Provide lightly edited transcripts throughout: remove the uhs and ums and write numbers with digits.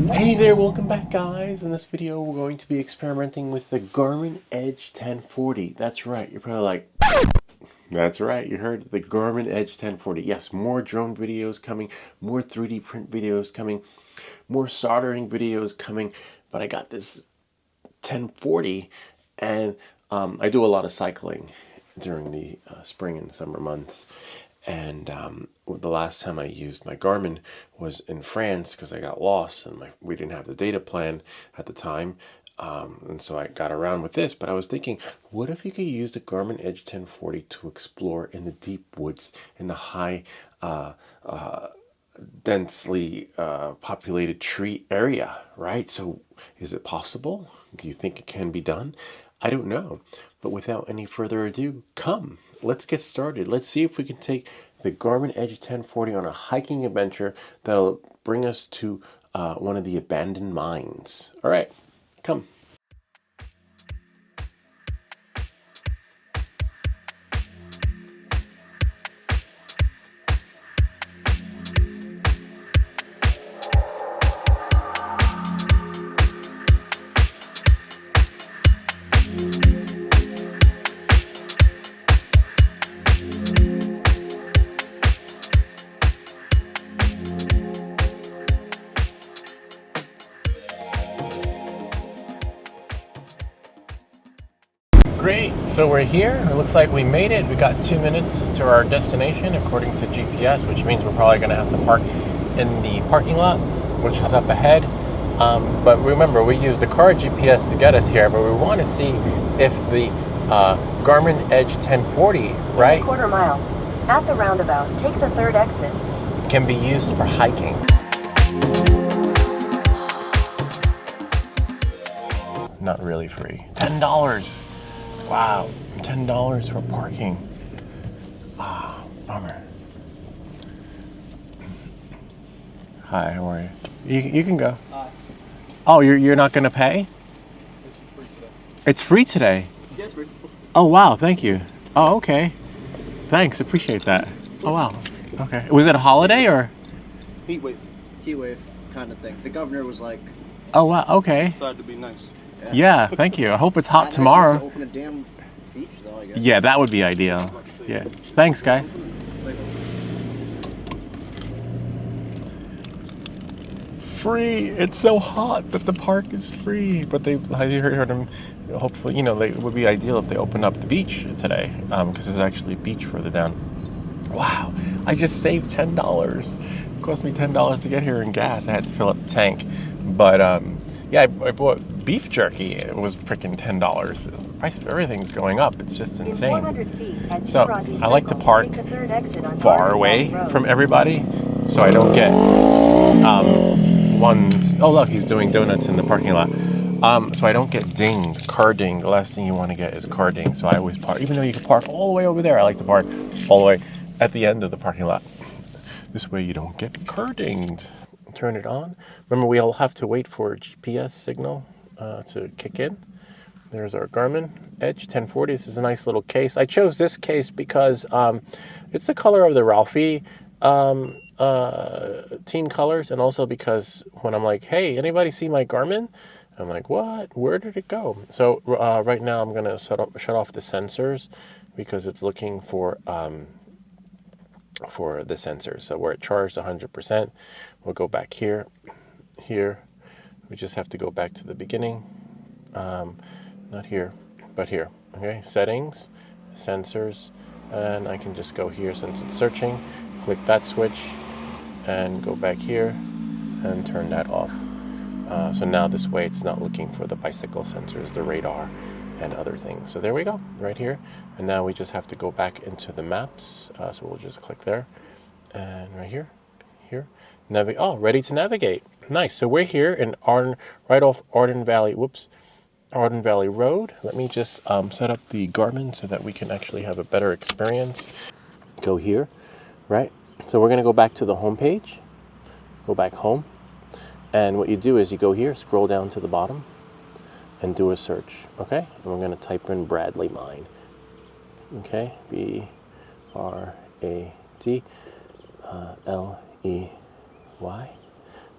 Hey there, welcome back guys. In this video we're going to be experimenting with the Garmin Edge 1040. That's right, you're probably like, that's right, you heard it, the Garmin Edge 1040. Yes, more drone videos coming, more 3D print videos coming, more soldering videos coming, but I got this 1040 and I do a lot of cycling during the spring and summer months. And the last time I used my Garmin was in France because I got lost and we didn't have the data plan at the time. And so I got around with this, but I was thinking, what if you could use the Garmin Edge 1040 to explore in the deep woods, in the high, densely populated tree area, right? So is it possible? Do you think it can be done? I don't know. But without any further ado, come, let's get started. Let's see if we can take the Garmin Edge 1040 on a hiking adventure that'll bring us to one of the abandoned mines. All right, come. Great, so we're here. It looks like we made it. We got 2 minutes to our destination according to GPS, which means we're probably gonna have to park in the parking lot, which is up ahead. But remember, we used the car GPS to get us here, but we want to see if the Garmin Edge 1040, right? In a quarter mile. At the roundabout, take the third exit. Can be used for hiking. Not really free. $10. Wow, $10 for parking. Ah, bummer. Hi, how are you? You can go. Hi. Oh, you're not gonna pay? It's free today. It's free today. Yes, free. Oh wow, thank you. Oh okay. Thanks, appreciate that. Oh wow. Okay. Was it a holiday or? Heat wave kind of thing. The governor was like, Oh wow, okay. decided to be nice. Yeah, thank you. I hope it's hot Not nice enough to tomorrow. open a damn beach, though, I guess. Yeah, that would be ideal. Yeah. Thanks, guys. Free. It's so hot that the park is free. But I heard them. Hopefully, it would be ideal if they open up the beach today, because there's actually a beach further down. Wow! I just saved $10. It cost me $10 to get here in gas. I had to fill up the tank, but yeah, I bought beef jerky. It was freaking $10. The price of everything's going up. It's just insane. In 400 feet at So T-Bronte I like to Circle, park take the third exit on far Garden away Valley Road. from everybody, so I don't get oh look, he's doing donuts in the parking lot. So I don't get dinged, car dinged. The last thing you want to get is car dinged. So I always park, even though you can park all the way over there, I like to park all the way at the end of the parking lot. This way you don't get car dinged. Turn it on. Remember, we all have to wait for a GPS signal to kick in. There's our Garmin Edge 1040. This is a nice little case. I chose this case because it's the color of the Ralphie team colors, and also because when I'm like, hey, anybody see my Garmin? I'm like, what? Where did it go? So right now I'm gonna shut off the sensors because it's looking for the sensors. So we're at charged 100%. We'll go back here. We just have to go back to the beginning. Not here, but here. Okay, settings, sensors, and I can just go here since it's searching. Click that switch and go back here and turn that off. So now this way it's not looking for the bicycle sensors, the radar, and other things. So there we go, right here. And now we just have to go back into the maps. So we'll just click there, and right here. Ready to navigate. Nice. So we're here in right off Arden Valley Road. Let me just set up the Garmin so that we can actually have a better experience. Go here, right? So we're gonna go back to the home page. Go back home. And what you do is you go here, scroll down to the bottom, and do a search, okay? And we're gonna type in Bradley Mine. Okay, B-R-A-D-L-E-Y.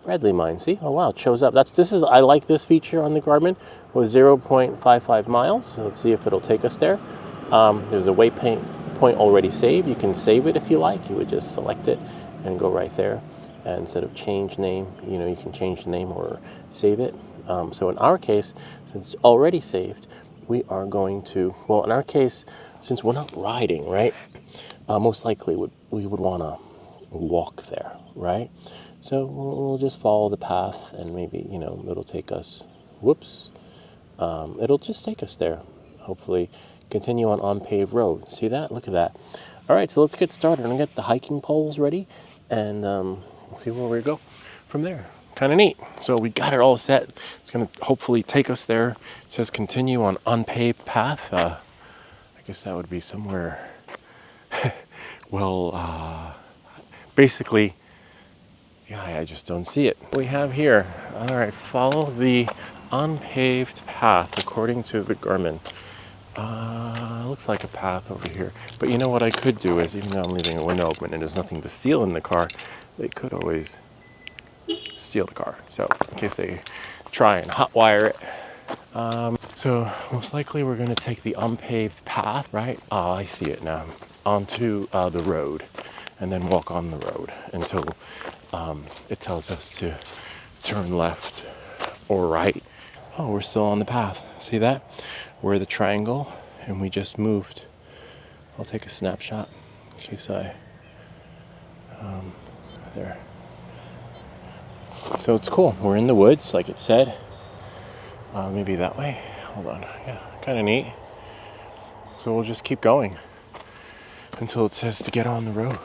Bradley mine. See? Oh wow, it shows up. I like this feature on the Garmin with 0.55 miles. So let's see if it'll take us there. There's a waypoint already saved. You can save it if you like. You would just select it and go right there. And instead of change name, you can change the name or save it. So in our case, since it's already saved, we are going to, well, in our case, since we're not riding, right? Most likely we would want to walk there, right? So we'll just follow the path, and maybe, it'll take us, whoops, it'll just take us there. Hopefully continue on unpaved road. See that? Look at that. All right, so let's get started. I'm gonna get the hiking poles ready, and see where we go from there. Kind of neat. So we got it all set. It's gonna hopefully take us there. It says continue on unpaved path. I guess that would be somewhere, well, basically, yeah, I just don't see it. We have here, all right, follow the unpaved path according to the Garmin. Looks like a path over here. But you know what I could do is, even though I'm leaving a window open and there's nothing to steal in the car, they could always steal the car. So in case they try and hotwire it. So most likely we're going to take the unpaved path, right? Oh, I see it now. Onto the road, and then walk on the road until it tells us to turn left or right. Oh, we're still on the path. See that? We're the triangle, and we just moved. I'll take a snapshot in case there. So it's cool. We're in the woods, like it said. Maybe that way. Hold on. Yeah, kind of neat. So we'll just keep going until it says to get on the road.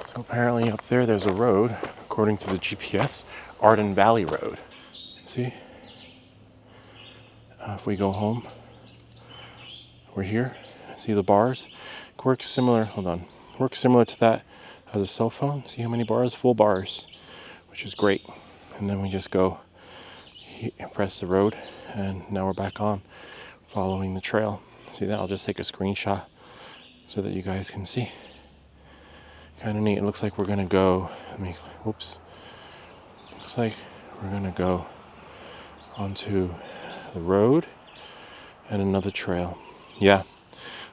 So apparently up there's a road, according to the GPS, Arden Valley Road. See? If we go home, we're here. See the bars? It works similar, hold on. Works similar to that as a cell phone. See how many bars? Full bars, which is great. And then we just go, press the road, and now we're back on, following the trail. See that? I'll just take a screenshot so that you guys can see. Kind of neat. It looks like we're gonna go, whoops. Looks like we're gonna go onto the road and another trail. Yeah,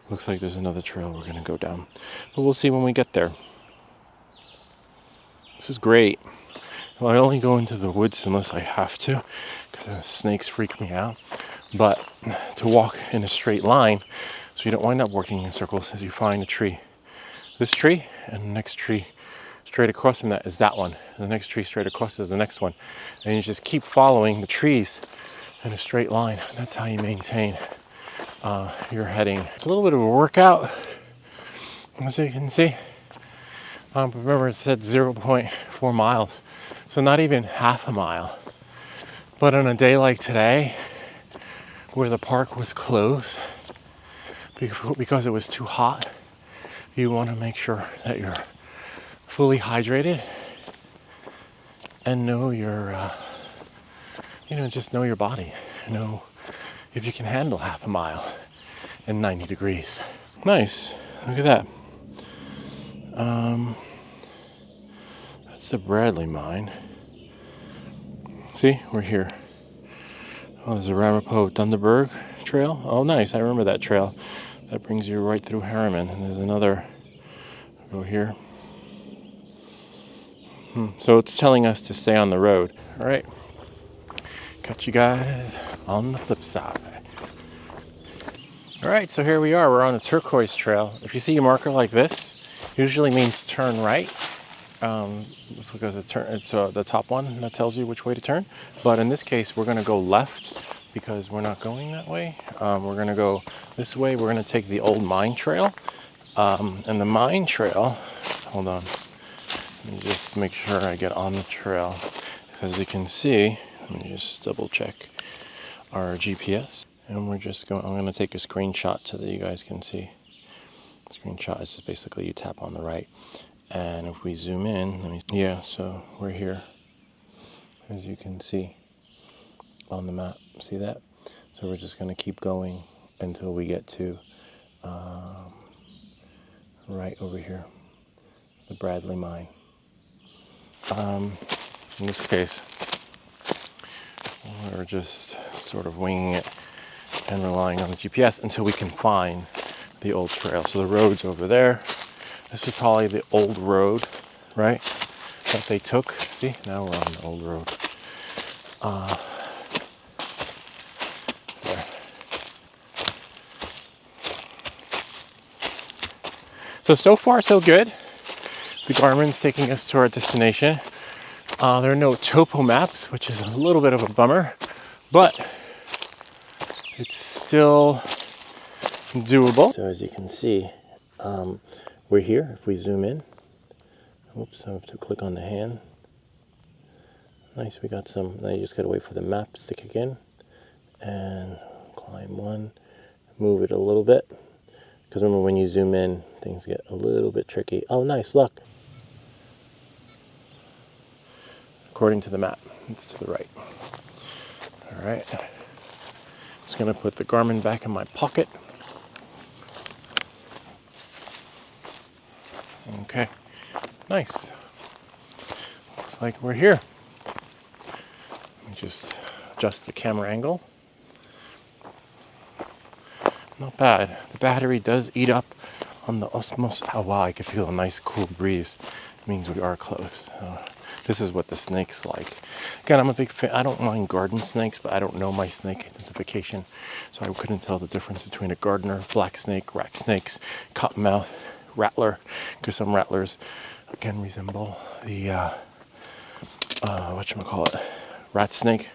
looks like there's another trail we're gonna go down, but we'll see when we get there. This is great. Well, I only go into the woods unless I have to, because the snakes freak me out. But to walk in a straight line, so you don't wind up walking in circles, as you find a tree. This tree, and the next tree straight across from that is that one. And the next tree straight across is the next one. And you just keep following the trees in a straight line. That's how you maintain your heading. It's a little bit of a workout, as you can see. Remember, it said 0.4 miles, so not even half a mile. But on a day like today, where the park was closed because it was too hot, you want to make sure that you're fully hydrated and know your, just know your body. Know if you can handle half a mile in 90 degrees. Nice. Look at that. That's the Bradley mine. See, we're here. Oh, there's a Ramapo Dunderberg trail. Oh, nice. I remember that trail. That brings you right through Harriman. And there's another. Go here. So it's telling us to stay on the road. All right. Catch you guys on the flip side. All right, so here we are. We're on the turquoise trail. If you see a marker like this, usually means turn right. Because it's the top one that tells you which way to turn. But in this case, we're going to go left because we're not going that way. We're going to go this way. We're going to take the old mine trail. And the mine trail, hold on, let me just make sure I get on the trail. As you can see, let me just double check our GPS. And I'm going to take a screenshot so that you guys can see. Screenshot is just basically you tap on the right. And if we zoom in, so we're here, as you can see on the map. See that? So we're just going to keep going until we get to right over here, the Bradley mine. In this case, we're just sort of winging it and relying on the GPS until we can find the old trail. So the road's over there. This is probably the old road, right? That they took. See, now we're on the old road. There. So far so good. The Garmin's taking us to our destination. There are no topo maps, which is a little bit of a bummer, but it's still doable. So as you can see, we're here. If we zoom in, oops, I have to click on the hand. Nice, we got some. Now you just gotta wait for the map to kick in and climb one, move it a little bit. Because remember, when you zoom in, things get a little bit tricky. Oh, nice, look. According to the map, it's to the right. All right. Just gonna put the Garmin back in my pocket. Okay, nice. Looks like we're here. Let me just adjust the camera angle. Not bad. The battery does eat up on the Osmos. Oh wow, I can feel a nice cool breeze. It means we are close. This is what the snake's like. Again, I'm a big fan. I don't mind garden snakes, but I don't know my snake identification, so I couldn't tell the difference between a gardener, black snake, rat snakes, cottonmouth, rattler, because some rattlers again resemble the whatchamacallit, rat snake.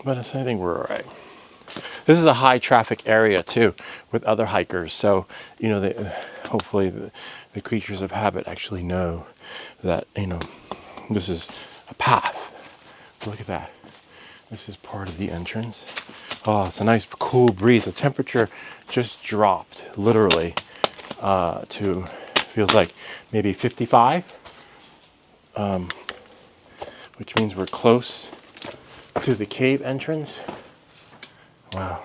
But I think we're all right. This is a high traffic area too, with other hikers. So, you know, hopefully the creatures of habit actually know that, you know, this is a path. Look at that. This is part of the entrance. Oh, it's a nice cool breeze. The temperature just dropped literally to, feels like maybe 55, which means we're close to the cave entrance. Wow.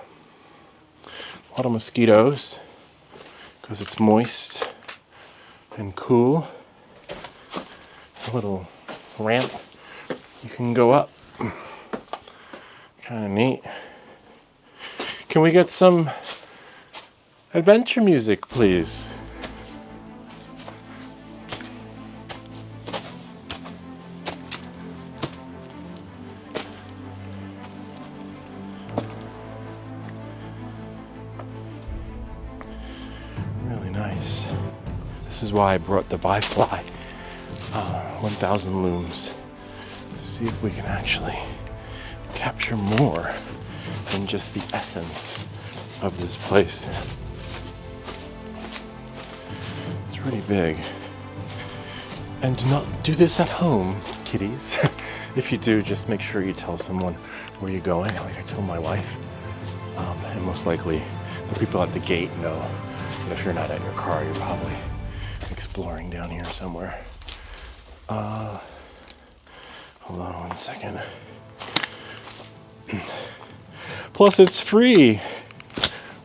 A lot of mosquitoes because it's moist and cool. A little ramp you can go up. Kind of neat. Can we get some adventure music, please? Really nice. This is why I brought the Wi-Fi 1000 looms to see if we can actually capture more than just the essence of this place. It's pretty big. And do not do this at home, kiddies. If you do, just make sure you tell someone where you're going, like I told my wife. And most likely the people at the gate know. And if you're not at your car, you're probably exploring down here somewhere. Hold on one second. Plus, it's free.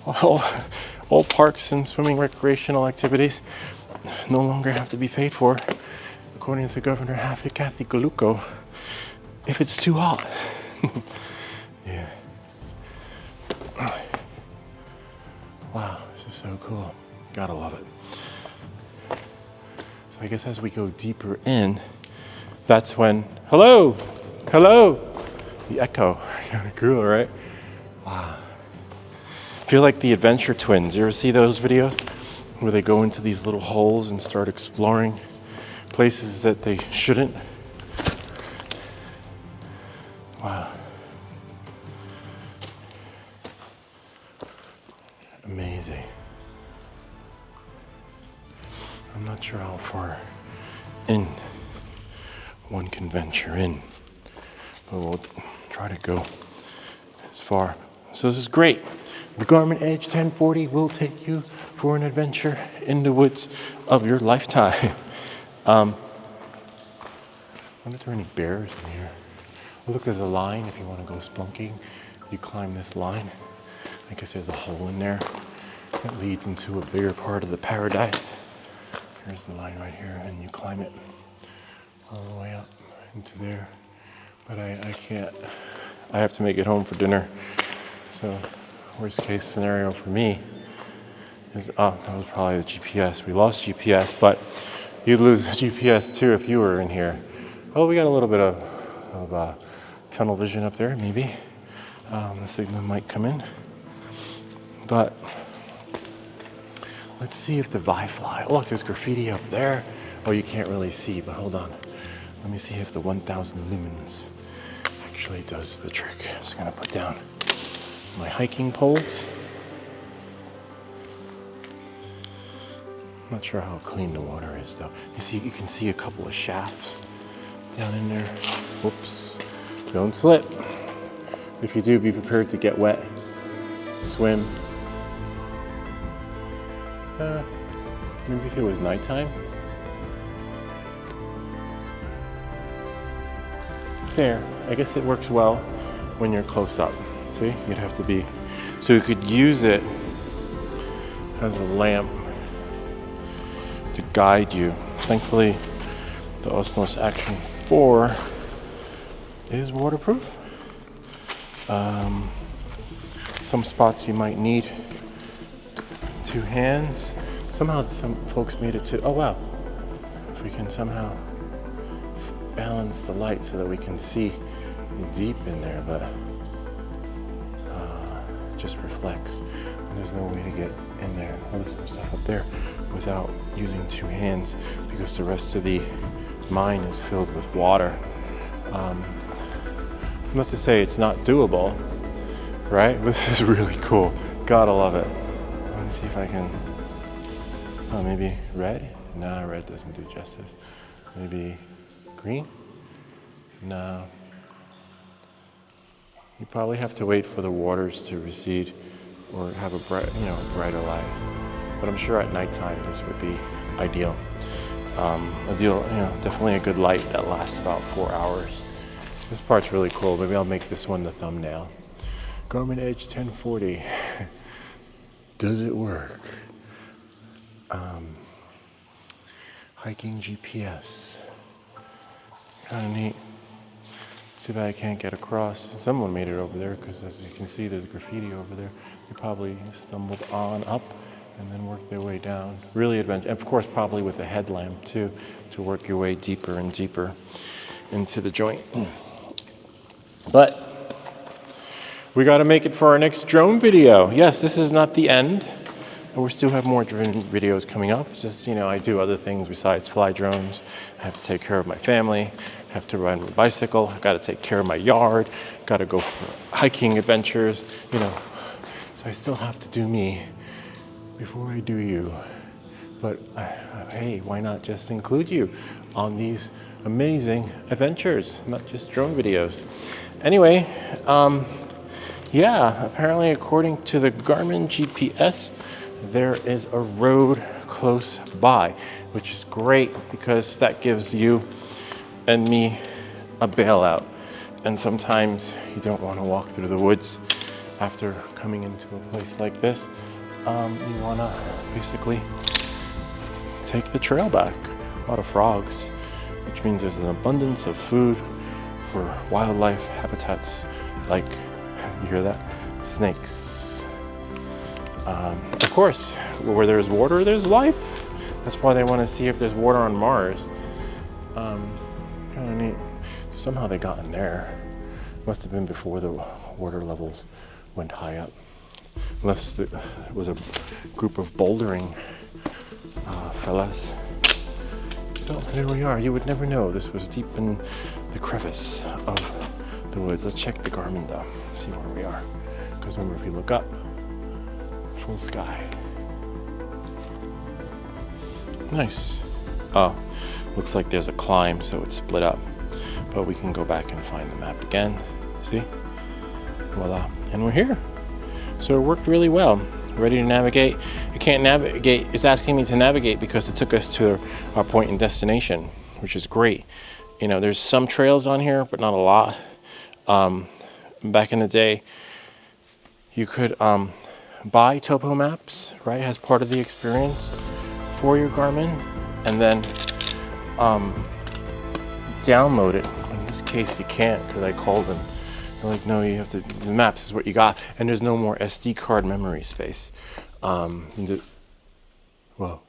All parks and swimming recreational activities no longer have to be paid for, according to Governor Kathy Galucco, if it's too hot. Yeah. Wow, this is so cool. Gotta love it. So I guess as we go deeper in, that's when, hello, the echo. Kind of cool, right? Wow. I feel like the Adventure Twins. You ever see those videos where they go into these little holes and start exploring places that they shouldn't? Wow. Amazing. I'm not sure how far in one can venture in, but we'll try to go as far. So this is great. The Garmin Edge 1040 will take you for an adventure in the woods of your lifetime. I wonder if there are any bears in here. Look, there's a line if you want to go spelunking. You climb this line. I guess there's a hole in there that leads into a bigger part of the paradise. Here's the line right here, and you climb it all the way up. into there, but I can't. I have to make it home for dinner. So worst case scenario for me is, oh, that was probably the GPS. We lost GPS, but you'd lose GPS too if you were in here. Oh, we got a little bit of tunnel vision up there, maybe. The signal might come in. But let's see if the Wi-Fi, oh look, there's graffiti up there. Oh, you can't really see, but hold on. Let me see if the 1000 lumens actually does the trick. I'm just gonna put down my hiking poles. I'm not sure how clean the water is though. You can see a couple of shafts down in there. Whoops, don't slip. If you do, be prepared to get wet. Swim. Maybe if it was nighttime. Fair. I guess it works well when you're close up. See, you'd have to be, so you could use it as a lamp to guide you. Thankfully, the Osmos Action 4 is waterproof. Some spots you might need 2 hands. Somehow some folks made it to, oh wow. If we can somehow balance the light so that we can see deep in there, but it just reflects. And there's no way to get in there. Well, there's some stuff up there without using 2 hands because the rest of the mine is filled with water. Not to say it's not doable, right? This is really cool. Gotta love it. Let me see if I can, oh, maybe red? Nah, red doesn't do justice. Maybe green? No. You probably have to wait for the waters to recede or have a brighter light. But I'm sure at nighttime this would be ideal. Definitely a good light that lasts about 4 hours. This part's really cool. Maybe I'll make this one the thumbnail. Garmin Edge 1040. Does it work? Hiking GPS. Kind of neat. Too bad I can't get across. Someone made it over there because as you can see there's graffiti over there. They probably stumbled on up and then worked their way down. Really adventure. And of course probably with a headlamp too to work your way deeper and deeper into the joint. But we got to make it for our next drone video. Yes, this is not the end. We still have more drone videos coming up. It's just, I do other things besides fly drones. I have to take care of my family. I have to ride my bicycle. I got to take care of my yard. Got to go for hiking adventures, So I still have to do me before I do you. But hey, why not just include you on these amazing adventures, not just drone videos. Anyway, yeah, apparently according to the Garmin GPS, there is a road close by, which is great because that gives you and me a bailout. And sometimes you don't want to walk through the woods after coming into a place like this. You want to basically take the trail back. A lot of frogs, which means there's an abundance of food for wildlife habitats like, you hear that? Snakes. Of course, where there's water, there's life. That's why they want to see if there's water on Mars. Kind of neat. Somehow they got in there. Must have been before the water levels went high up. Unless it was a group of bouldering fellas. So there we are. You would never know this was deep in the crevice of the woods. Let's check the Garmin though, see where we are. Because remember, if you look up, full sky. Nice. Oh, looks like there's a climb, so it's split up. But we can go back and find the map again. See? Voila. And we're here. So it worked really well. Ready to navigate. You can't navigate. It's asking me to navigate because it took us to our point and destination, which is great. There's some trails on here, but not a lot. Back in the day, you could buy topo maps, right, as part of the experience for your Garmin, and then download it this case you can't, because I called them. They're like, no, you have to, the maps is what you got, and there's no more SD card memory space. Whoa,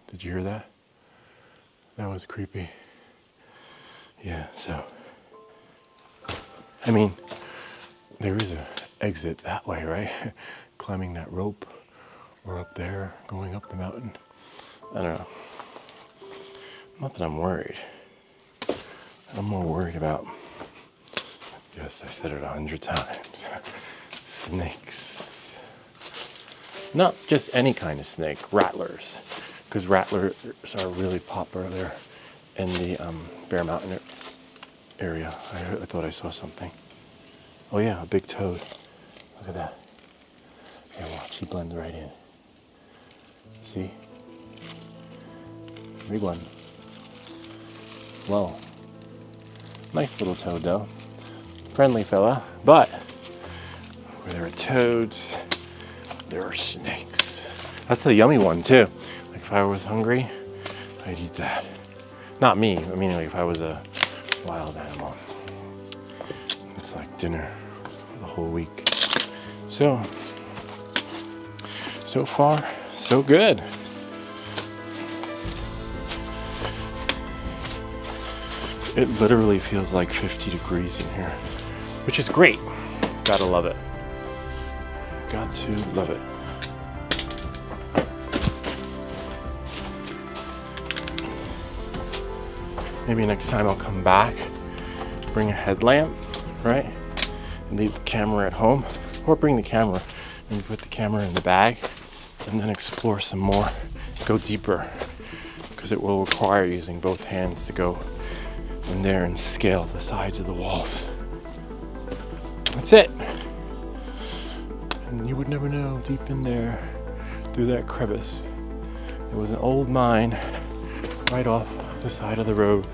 did you hear that? That was creepy. Yeah, so, I mean, there is an exit that way, right? Climbing that rope, or up there, going up the mountain. I don't know. Not that I'm worried. I'm more worried about, yes, I said it 100 times, snakes. Not just any kind of snake, rattlers. Because rattlers are really popular there in the Bear Mountain area. I thought I saw something. Oh yeah, a big toad. Look at that. Yeah, watch, he blends right in. See? Big one. Whoa. Nice little toad though. Friendly fella. But where there are toads, there are snakes. That's a yummy one too. Like if I was hungry, I'd eat that. Not me, I mean like if I was a wild animal. It's like dinner for the whole week. So far, so good. It literally feels like 50 degrees in here, which is great. Gotta love it. Got to love it. Maybe next time I'll come back, bring a headlamp, right? And leave the camera at home, or bring the camera and put the camera in the bag and then explore some more, go deeper, because it will require using both hands to go in there and scale the sides of the walls. That's it. And you would never know, deep in there, through that crevice, there was an old mine right off the side of the road,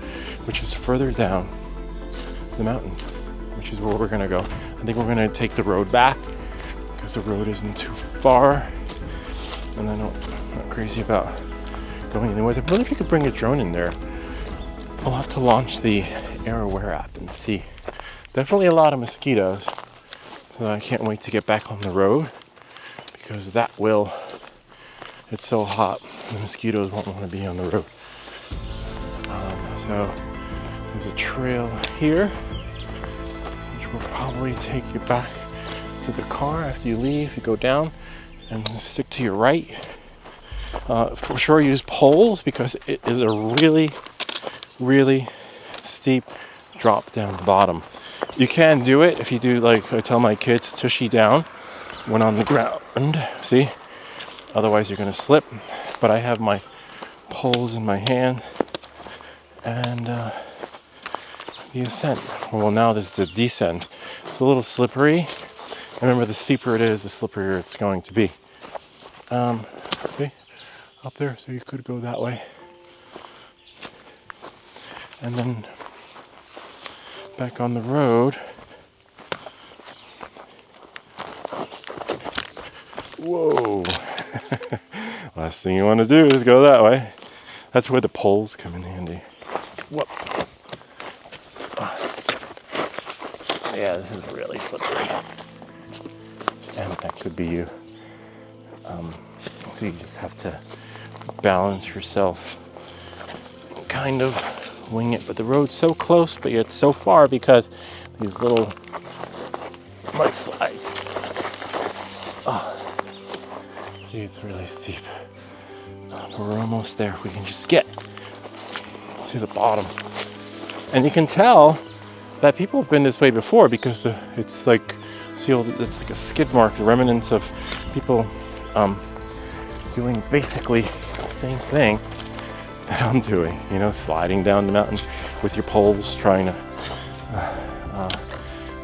which is further down the mountain, which is where we're gonna go. I think we're gonna take the road back because the road isn't too far, and I'm not crazy about going in the woods. I wonder if you could bring a drone in there. I'll have to launch the AirAware app and see. Definitely a lot of mosquitoes, so I can't wait to get back on the road, because that will, it's so hot, the mosquitoes won't want to be on the road. So there's a trail here, which will probably take you back to the car after you leave. You go down and stick to your right. For sure use poles, because it is a really steep drop down the bottom. You can do it if you do, like I tell my kids, tushy down when on the ground, see? Otherwise you're gonna slip. But I have my poles in my hand, and the ascent. Well, now this is the descent. It's a little slippery. Remember, the steeper it is, the slipperier it's going to be. See? Up there, so you could go that way. And then back on the road. Whoa. Last thing you want to do is go that way. That's where the poles come in handy. Whoop. Yeah, this is really slippery. And that could be you. So you just have to balance yourself and kind of wing it. But the road's so close, but yet so far, because these little mudslides. Oh, see, it's really steep. But we're almost there. We can just get to the bottom. And you can tell that people have been this way before, because it's like, see, it's like a skid mark, the remnants of people doing basically the same thing that I'm doing, you know, sliding down the mountain with your poles, trying to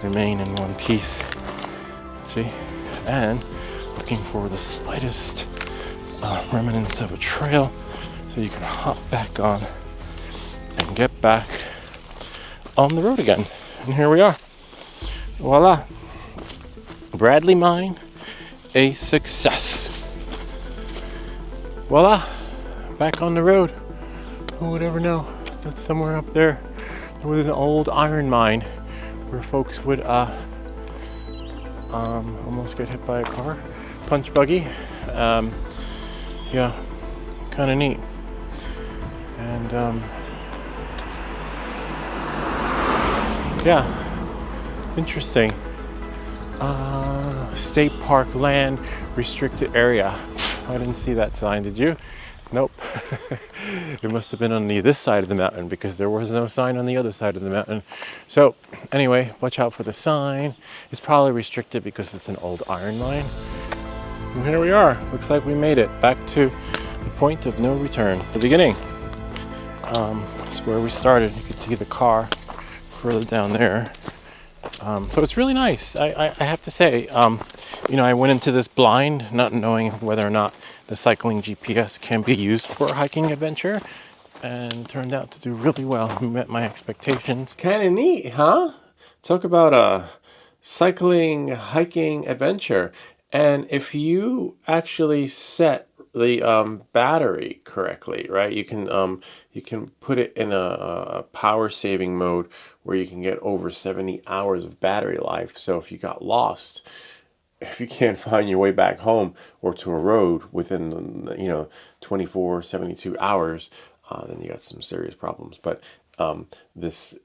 remain in one piece, see, and looking for the slightest remnants of a trail so you can hop back on and get back on the road again. And here we are. Voila. Bradley Mine, a success. Voila. Back on the road. Who would ever know? That's somewhere up there. It was an old iron mine where folks would almost get hit by a car, punch buggy. Yeah, kind of neat. And yeah, interesting. State park land, restricted area. I didn't see that sign, did you? Nope. It must have been on this side of the mountain because there was no sign on the other side of the mountain. So anyway, watch out for the sign. It's probably restricted because it's an old iron mine. And here we are. Looks like we made it back to the point of no return, the beginning. It's where we started. You can see the car further down there. So it's really nice. I have to say, I went into this blind, not knowing whether or not the cycling GPS can be used for a hiking adventure, and turned out to do really well. Met my expectations. Kind of neat, huh? Talk about a cycling, hiking adventure. And if you actually set the battery correctly, right? You can put it in a power saving mode where you can get over 70 hours of battery life. So if you got lost, if you can't find your way back home or to a road within 24, 72 hours, then you got some serious problems. But this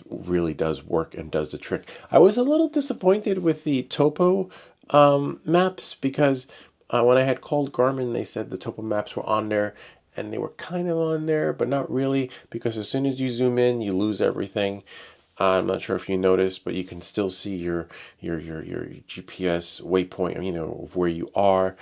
really does work and does the trick. I was a little disappointed with the topo maps because when I had called Garmin, they said the topo maps were on there, and they were kind of on there, but not really, because as soon as you zoom in, you lose everything. I'm not sure if you noticed, but you can still see your GPS waypoint, of where you are,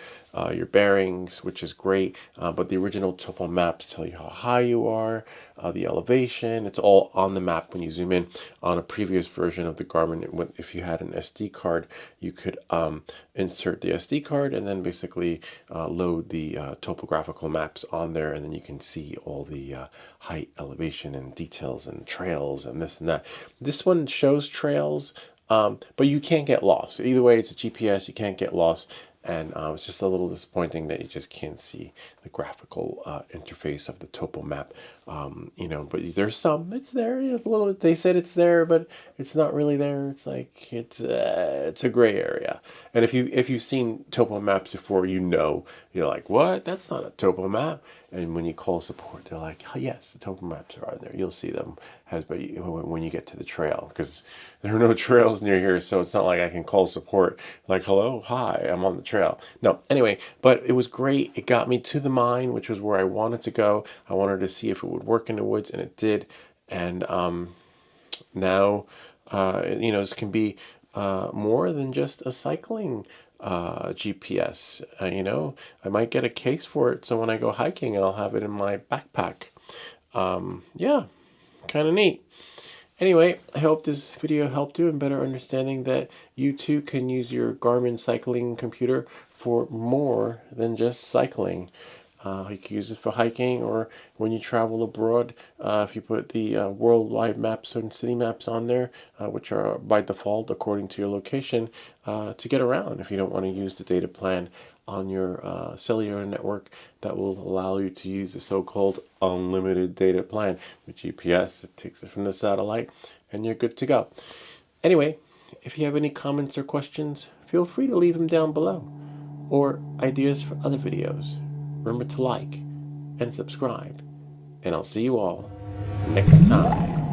your bearings, which is great. But the original topo maps tell you how high you are, the elevation. It's all on the map when you zoom in. On a previous version of the Garmin, if you had an SD card, you could insert the SD card and then basically load the topographical maps on there, and then you can see all the height, elevation, and details and trails and this and that. This one shows trails, but you can't get lost. Either way, it's a GPS. You can't get lost. And it's just a little disappointing that you just can't see the graphical interface of the topo map. But there's some. It's there. They said it's there, but it's not really there. It's like it's a gray area. And if you've seen topo maps before, you're like, what? That's not a topo map. And when you call support, they're like, oh, yes, the topo maps are on there. You'll see them when you get to the trail, because there are no trails near here, so it's not like I can call support like, hello, hi, I'm on the trail. No, anyway, but it was great. It got me to the mine, which was where I wanted to go. I wanted to see if it would work in the woods, and it did. And now, this can be more than just a cycling GPS. I might get a case for it, so when I go hiking, I'll have it in my backpack. Yeah, kind of neat. Anyway, I hope this video helped you in better understanding that you too can use your Garmin cycling computer for more than just cycling. You can use it for hiking, or when you travel abroad, if you put the worldwide maps and city maps on there, which are by default according to your location, to get around if you don't want to use the data plan on your cellular network that will allow you to use the so-called unlimited data plan. With GPS, it takes it from the satellite, and you're good to go. Anyway, if you have any comments or questions, feel free to leave them down below, or ideas for other videos. Remember to like and subscribe, and I'll see you all next time.